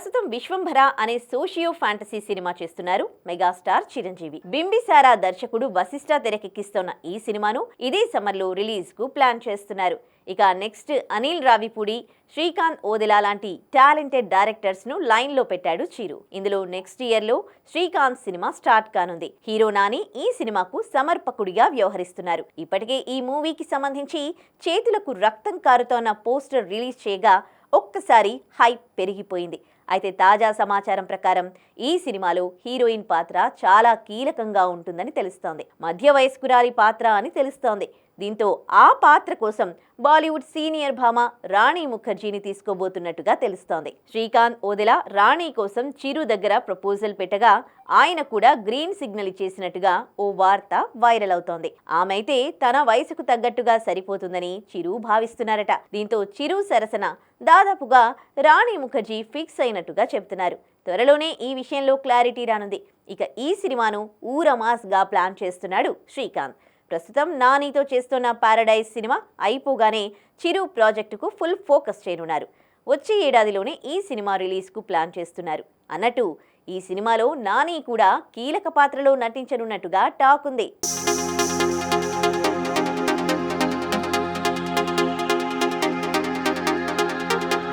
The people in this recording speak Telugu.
ప్రస్తుతం విశ్వంభర అనే సోషియో ఫ్యాంటసీ సినిమా చేస్తున్నారు మెగాస్టార్ చిరంజీవి. బింబిసారా దర్శకుడు వశిష్ఠ తెరకెక్కిస్తున్న ఈ సినిమాను ఇదే సమ్మర్ లో రిలీజ్ కు ప్లాన్ చేస్తున్నారు. ఇక నెక్స్ట్ అనిల్ రావిపూడి, శ్రీకాంత్ ఓదెలా లాంటి టాలెంటెడ్ డైరెక్టర్స్ ను లైన్ లో పెట్టాడు చిరు. ఇందులో నెక్స్ట్ ఇయర్ లో శ్రీకాంత్ సినిమా స్టార్ట్ కానుంది. హీరో నాని ఈ సినిమాకు సమర్పకుడిగా వ్యవహరిస్తున్నారు. ఇప్పటికే ఈ మూవీకి సంబంధించి చేతులకు రక్తం కారుతోన్న పోస్టర్ రిలీజ్ చేయగా ఒక్కసారి హైప్ పెరిగిపోయింది. అయితే తాజా సమాచారం ప్రకారం ఈ సినిమాలో హీరోయిన్ పాత్ర చాలా కీలకంగా ఉంటుందని తెలుస్తోంది. మధ్య వయస్కురాలి పాత్ర అని తెలుస్తోంది. దీంతో ఆ పాత్ర కోసం బాలీవుడ్ సీనియర్ భామ రాణి ముఖర్జీని తీసుకోబోతున్నట్టుగా తెలుస్తోంది. శ్రీకాంత్ ఓదెలా రాణి కోసం చిరు దగ్గర ప్రపోజల్ పెట్టగా ఆయన కూడా గ్రీన్ సిగ్నల్ ఇచ్చేసినట్టుగా ఓ వార్త వైరల్ అవుతోంది. ఆమె అయితే తన వయసుకు తగ్గట్టుగా సరిపోతుందని చిరు భావిస్తున్నారట. దీంతో చిరు సరసన దాదాపుగా రాణి ముఖర్జీ ఫిక్స్ అయినట్టుగా చెబుతున్నారు. త్వరలోనే ఈ విషయంలో క్లారిటీ రానుంది. ఇక ఈ సినిమాను ఊరమాస్ గా ప్లాన్ చేస్తున్నాడు శ్రీకాంత్. ప్రస్తుతం నానితో చేస్తున్న పారడైజ్ సినిమా అయిపోగానే చిరు ప్రాజెక్టుకు ఫుల్ ఫోకస్ చేయనున్నారు. వచ్చే ఏడాదిలోనే ఈ సినిమా రిలీజ్కు ప్లాన్ చేస్తున్నారు. అన్నట్టు ఈ సినిమాలో నాని కూడా కీలక పాత్రలో నటించనున్నట్టుగా టాక్ ఉంది.